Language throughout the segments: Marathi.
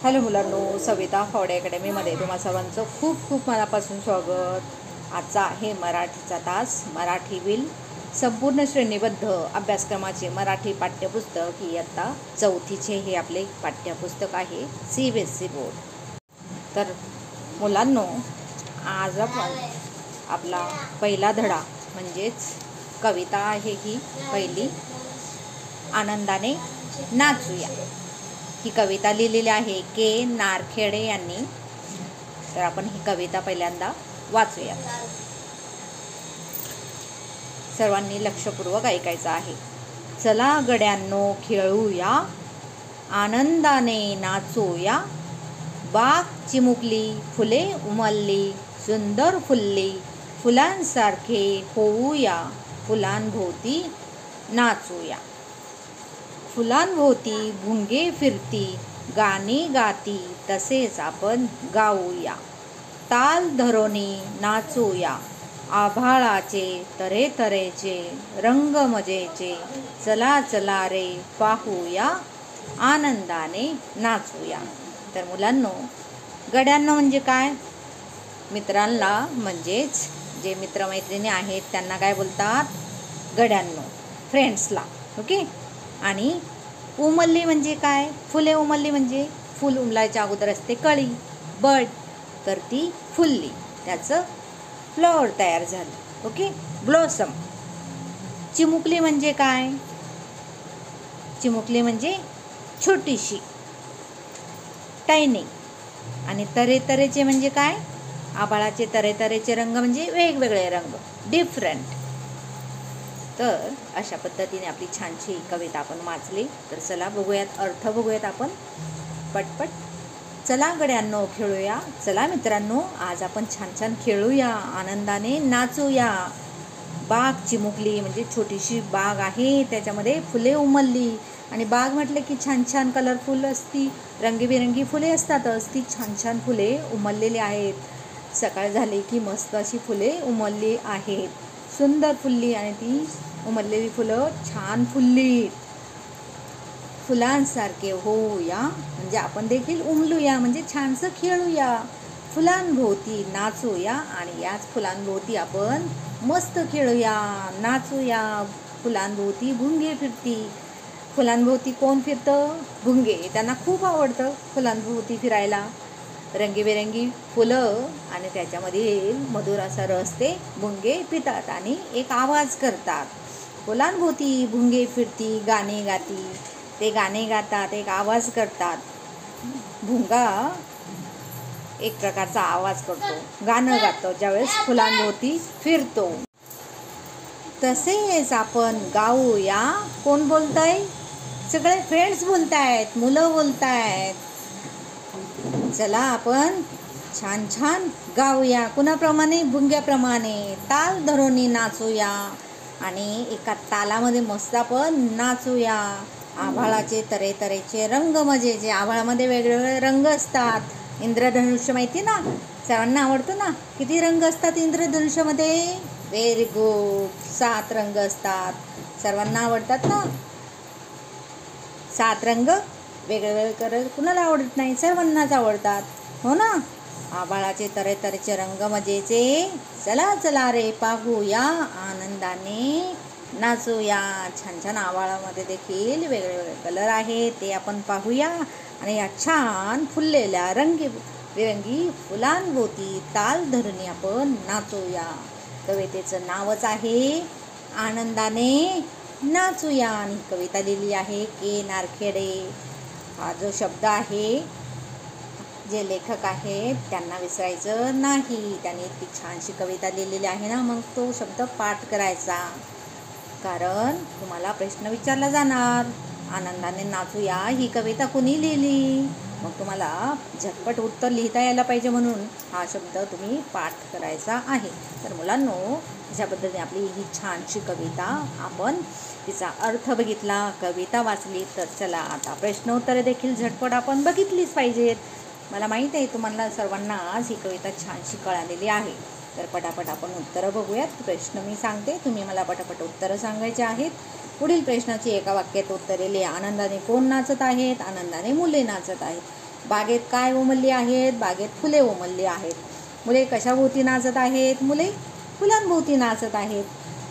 हॅलो मुलांनो, सविता फावडे अकॅडमीमध्ये तुम्हा सर्वांचं खूप खूप मनापासून स्वागत। आजचा आहे मराठीचा तास। मराठीतील संपूर्ण श्रेणीबद्ध अभ्यासक्रमाचे मराठी पाठ्यपुस्तक इयत्ता चौथीचे हे आपले पाठ्यपुस्तक आहे, CBSE बोर्ड। तर मुलांनो, आज आपण आपला पहिला धडा म्हणजेच कविता आहे ही पहिली, आनंदाने नाचूया। ही कविता लिहिलेली आहे के नारखेडे यांनी। तर आपण ही कविता पहिल्यांदा वाचूया। सर्वांनी लक्षपूर्वक ऐकायचं आहे। चला गड्यांनो खेळूया, आनंदाने नाचूया, बाग चिमुकली, फुले उमलली, सुंदर फुलली, फुलांसारखे होऊया, फुलांभोवती नाचूया। फुलांभोवती भुंगे फिरती, गाणी गाती, तसेच आपण गाऊया। ताल धरोनी नाचूया, आभाळाचे तऱ्हेतऱ्हेचे रंग मजेचे, चला चला रे पाहूया, आनंदाने नाचूया। तर मुलांनो, गड्यांनो म्हणजे काय? मित्रांना, म्हणजेच जे मित्रमैत्रिणी आहेत त्यांना काय बोलतात? गड्यांनो, फ्रेंड्सला। ओके। आणि उमलली म्हणजे काय? फुले उमलली म्हणजे फुल उमलायच्या अगोदर असते कळी, बड, तर ती फुलली, त्याचं फ्लॉवर तयार झालं। Okay, blossom. चिमुकली म्हणजे काय? चिमुकली म्हणजे छोटीशी, टायनी। आणि तऱ्हेतऱ्हेचे म्हणजे काय? आभाळाचे तऱ्हेतऱ्हेचे रंग म्हणजे वेगवेगळे रंग, डिफरंट। तर अशा पद्धतीने आपली छानशी कविता आपण वाचली। तर चला बघूयात, अर्थ बघूयात आपण पटपट। चला गड्यांनो खेळूया, चला मित्रांनो आज आपण छान छान खेळूया, आनंदाने नाचूया। बाग चिमुकली म्हणजे छोटीशी बाग आहे, त्याच्यामध्ये फुले उमलली। आणि बाग म्हटलं की छान छान कलरफुल असती, रंगीबेरंगी फुले असतातच। ती छान छान फुले उमललेली आहेत। सकाळ झाली की मस्त अशी फुले उमलली आहेत, सुंदर फुलली, आणि ती उमललेली फुलं छान फुलली। फुलांसारखे होऊया म्हणजे आपण देखील उमलूया, म्हणजे छानसं खेळूया। फुलांभोवती नाचूया आणि याच फुलांभोवती आपण मस्त खेळूया, नाचूया। फुलांभोवती भुंगे फिरती। फुलांभोवती कोण फिरतं? भुंगे। त्यांना खूप आवडतं फुलांभोवती फिरायला। रंगीबेरंगी फुलं आणि त्याच्यामध्ये मधुर असा रस ते भुंगे पितात आणि एक आवाज करतात। फुलांभोवती भुंगे फिरती, गाणे गाती, ते गाणे गातात, एक आवाज करतात। भुंगा एक प्रकारचा आवाज करतो, गाणं गातो ज्यावेळेस फुलांभोवती फिरतो। तसेच आपण गाऊया। कोण बोलतंय? सगळे फ्रेंड्स बोलतायत, मुलं बोलतायत। चला आपण छान छान गाऊया, कुणाप्रमाणे? भुंग्याप्रमाणे। ताल धरोनी नाचूया आणि एका तालामध्ये मस्त आपण नाचूया। आभाळाचे तऱ्हेतऱ्हेचे रंग मजेचे, आभाळामध्ये वेगवेगळे रंग असतात। इंद्रधनुष्य माहिती ना? सर्वांना आवडतं ना? किती रंग असतात इंद्रधनुष्यामध्ये? व्हेरी गुड, 7 रंग असतात। सर्वांना आवडतात ना 7 रंग? वेगवेगळे कलर कुणाला आवडत नाही? सर्वांनाच आवडतात, हो ना? आभाळाचे तऱ्हेतऱ्हेचे रंग मजेचे, चला चला रे पाहूया, आनंदाने नाचूया। छान छान आभाळामध्ये देखील वेगवेगळे कलर आहेत, ते आपण पाहूया। आणि या छान फुललेल्या रंगीबेरंगी फुलांभोवती ताल धरून आपण नाचूया। कवितेचं नावच आहे आनंदाने नाचूया आणि कविता लिहिली आहे के नारखेडे। हा जो शब्द आहे, जे लेखक आहेत त्यांना विसरायचं नाही। त्यांनी इतकी छानशी कविता लिहिलेली आहे ना, मग तो शब्द पाठ करायचा, कारण तुम्हाला प्रश्न विचारला जाणार, आनंदाने नाचूया ही कविता कुणी लिहिली? मग तुम्हाला झटपट उत्तर लिहिता यायला पाहिजे, म्हणून हा शब्द तुम्ही पाठ करायचा आहे। तर मुलांनो, अशा पद्धतीने आपली ही छानशी कविता, आपण तिचा अर्थ बघितला, कविता वाचली। तर चला आता प्रश्न उत्तरे देखील झटपट आपण बघितलीच पाहिजेत। मला माहीत आहे तुम्हाला सर्वांना आज ही कविता छानशी कळालेली आहे। तर पटापट आपण उत्तरं बघूयात। प्रश्न मी सांगते, तुम्ही मला पटापट उत्तरं सांगायची आहेत। पुढील प्रश्नाची एका वाक्यात उत्तरे लिहा। आनंदाने कोण नाचत आहेत? आनंदाने मुले नाचत आहेत। बागेत काय उमलली आहेत? बागेत फुले उमलली आहेत. मुले कशाभोवती नाचत आहेत? मुले फुलांभोवती नाचत आहेत.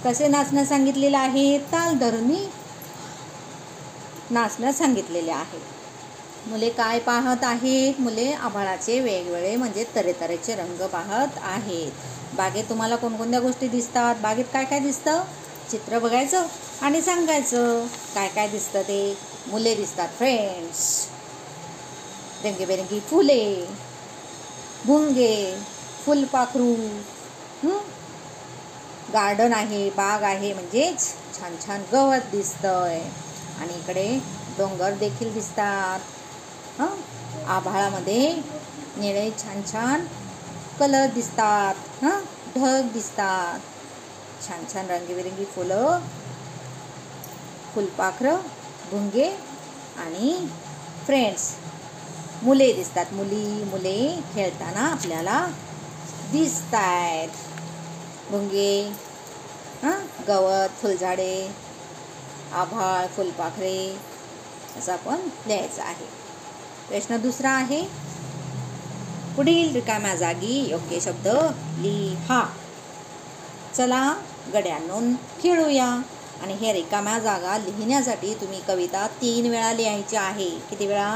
कसे नाचणं सांगितलेलं आहे? ताल धरून नाचणं सांगितलेले आहे. मुले काय पाहत आहेत? मुले आभाळाचे वेगवेगळे म्हणजे तऱ्हेतऱ्हेचे रंग पाहत आहेत. बागेत तुम्हाला कोणकोणत्या गोष्टी दिसतात? बागेत काय काय दिसतं? चित्र बघायचं आणि सांगायचं काय काय दिसतं ते. मुले दिसतात फ्रेंड्स, रंगीबेरंगी फुले, भुंगे, फुलपाखरू, गार्डन आहे, बाग आहे, म्हणजेच छान छान गवत दिसतंय. आणि इकडे डोंगर देखील दिसतात. आभाळामध्ये निळे छान छान कलर दिसतात. ढग दिसतात. छान छान रंगीबेरंगी फुलं, फुलपाखरं, भुंगे आणि फ्रेंड्स मुले दिसतात. मुले खेळताना आपल्याला दिसतायत. भुंगे, गवत, फुलझाडे, आभाळ, फुलपाखरे असं आपण लिहायचं आहे. प्रश्न दुसरा आहे, पुढील रिकाम्या जागी योग्य शब्द लिहा. चला गड्यांनो खेळूया. आणि हे रिकाम्या जागा लिहिण्यासाठी तुम्ही कविता 3 वेळा लिहायची आहे. किती वेळा?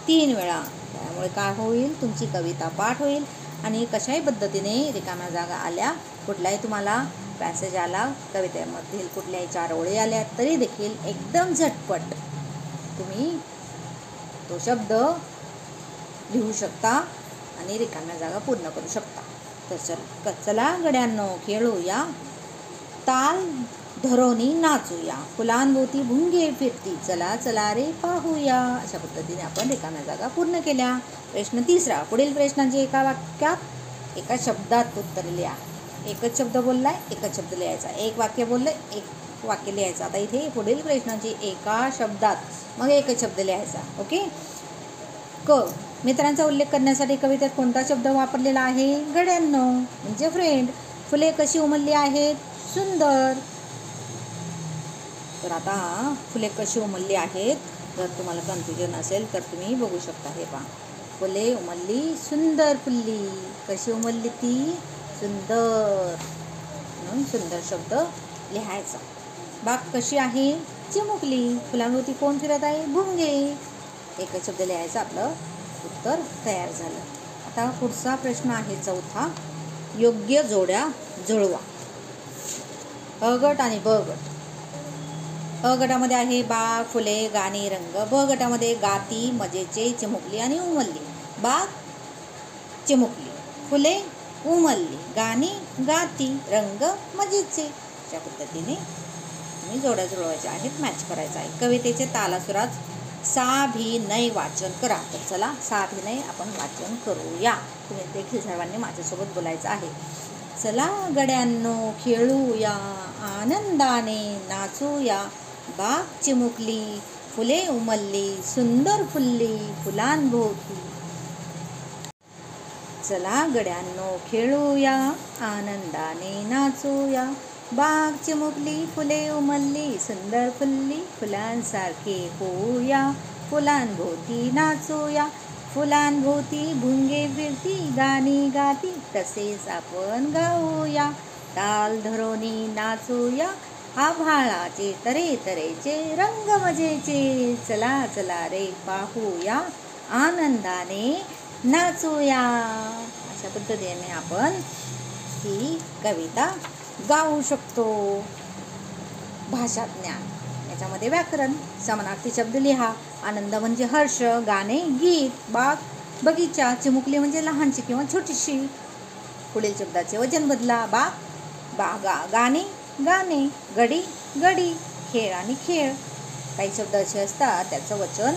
3 वेळा. त्यामुळे काय होईल? तुमची कविता पाठ होईल. आणि कशाही पद्धतीने रिकाम्या जागा आल्या, कुठलाही तुम्हाला पॅसेज आला, कवितेमधील कुठल्याही 4 ओळी आल्या तरी देखील एकदम झटपट तुम्ही तो शब्द लिहू शकता आणि रिकाम्या जागा पूर्ण करू शकता. तर चला गड्यांनो खेळूया. ताल धरोनी नाचूया, फुलांभोवती भुंगे फिरती, चला चला रे पाहूया. अशा पद्धतीने आपण रिकाम्या जागा पूर्ण केल्या. प्रश्न तिसरा, पुढील प्रश्नांची एका वाक्यात एका शब्दात उत्तर लिहा. एकच शब्द बोललाय, एकच शब्द लिहायचा. एक वाक्य बोललंय, एक वाक्य लिहायचं. आता इथे पुढील प्रश्नांची एका शब्दात मग एकच शब्द लिहायचा. ओके. मित्रांचा उल्लेख करण्यासाठी कवितेत कोणता शब्द वापरलेला आहे? गड्यांनो म्हणजे फ्रेंड. फुले कशी उमलली आहेत? सुंदर. तर आता फुले कशी उमलली आहेत, जर तुम्हाला कन्फ्युजन असेल तर तुम्ही बघू शकता. हे पहा, फुले उमलली, सुंदर फुलली. कशी उमलली ती? सुंदर. म्हणून सुंदर शब्द लिहायचा. बाग कशी आहे? चिमुकली. फुलांभोवती कोण फिरत आहे? भुंगे. एकच शब्द लिहायचा. आपलं उत्तर तयार झालं. आता पुढचा प्रश्न आहे चौथा, योग्य जोड्या जुळवा. अ गट आणि ब गट. अ गटामध्ये आहे बाग, फुले, गाणी, रंग. ब गटामध्ये गाती, मजेचे, चिमुकली आणि उमलली. बाग, चिमुकली, फुले, उमलली, गाणी, गाती, रंग, मजेचे. अशा पद्धतीने तुम्ही जोड्या जुळवायच्या आहेत, मॅच करायचं आहे. कवितेचे तालासुरात साभिनय वाचन करा. तर चला साभिनय आपण वाचन करूया. तुम्ही देखील सर्वांनी माझ्यासोबत बोलायचं आहे. चला गड्यांनो खेळूया, आनंदाने नाचूया, बाग चिमुकली, फुले उमलली, सुंदर फुलली फुलांभोवती. चला गड्यांनो खेळूया, आनंदाने नाचूया, बाग चिमुकली, फुले उमलली, सुंदर फुलली फुलांसारखे होऊया, फुलांभोवती नाचूया, फुलांभोवती भुंगे फिरती, गाणी गाती, तसेच आपण गाऊया, ताल धरोनी नाचूया, आभाळाचे तऱ्हेतऱ्हेचे रंग मजेचे, चला चला रे पाहूया, आनंदाने नाचूया. अशा पद्धतीने आपण ही कविता गाऊ शकतो. भाषा ज्ञान, याच्यामध्ये व्याकरण, समानार्थी शब्द लिहा. आनंद म्हणजे हर्ष, गाणे गीत, बाग बगीचा, चिमुकली म्हणजे लहानशी किंवा छोटीशी. पुढील शब्दाचे वचन बदला. बाग बागा, गाणे गाणे, गडी गडी, खेळ आणि खेळ. काही शब्द असे असतात त्याचं वचन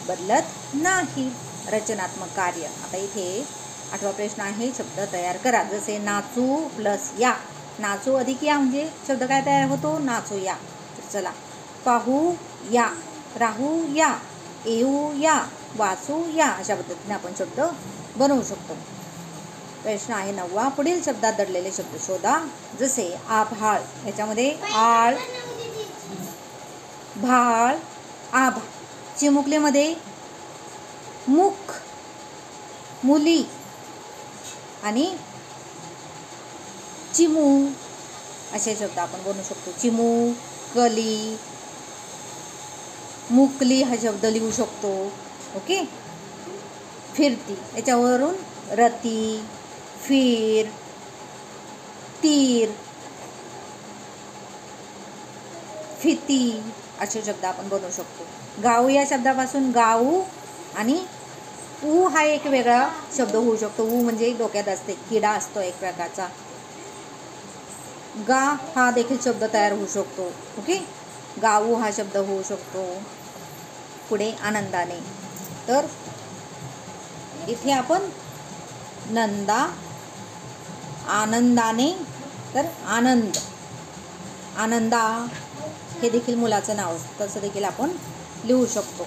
बदलत नाही. रचनात्मक कार्य. आता इथे 8वा प्रश्न आहे, शब्द तयार करा. जसे नाचू प्लस या. नाचू अधिक या म्हणजे शब्द काय तयार होतो? नाचू या. तर चला, पाहू या, राहू या, येऊ या, वाचू या. अशा पद्धतीने आपण शब्द बनवू शकतो. प्रश्न आहे 9वा, पुढील शब्दात दडलेले शब्द शोधा. जसे आभाळ, याच्यामध्ये आळ, भाळ, आभा. चिमुकलीमध्ये मुख, मुली आणि चिमू असे शब्द आपण बनवू शकतो. चिमू, कली, मुकली हा शब्द लिहू शकतो. ओके. फिरती याच्यावरून रती, फिर, तीर, फिती असे शब्द आपण बनवू शकतो. गाऊ या शब्दापासून गाऊ आणि ऊ हा एक वेगळा शब्द होऊ शकतो. ऊ म्हणजे डोक्यात असते, किडा असतो एक प्रकारचा. गा हा देखील शब्द तयार होऊ शकतो. ओके. गाऊ हा शब्द होऊ शकतो. पुढे आनंदाने. तर इथे आपण नंदा, आनंदाने, तर आनंद, आनंदा हे देखील मुलाचं नाव तसं देखील आपण लिहू शकतो.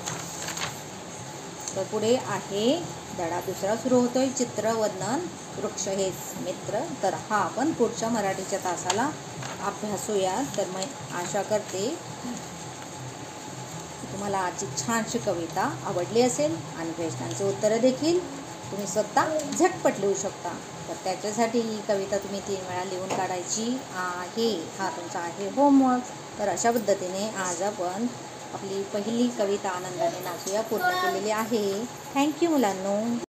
तर पुढे आहे धडा दुसरा सुरू होतोय, चित्र वर्णन वृक्ष हेच मित्र. तर हा आपण पुढच्या मराठीच्या तासाला अभ्यासूया. तर मी आशा करते तुम्हाला आजची छानशी कविता आवडली असेल आणि प्रश्नांची उत्तरं देखील तुम्ही स्वतः झटपट लिहू शकता. तर त्याच्यासाठी ही कविता तुम्ही 3 वेळा लिहून काढायची आहे. हा तुमचा आहे होमवर्क. तर अशा पद्धतीने आज आपण आपली पहिली कविता आनंदाने नाचूया पूर्ण केलेली आहे. थँक्यू मुलांनो.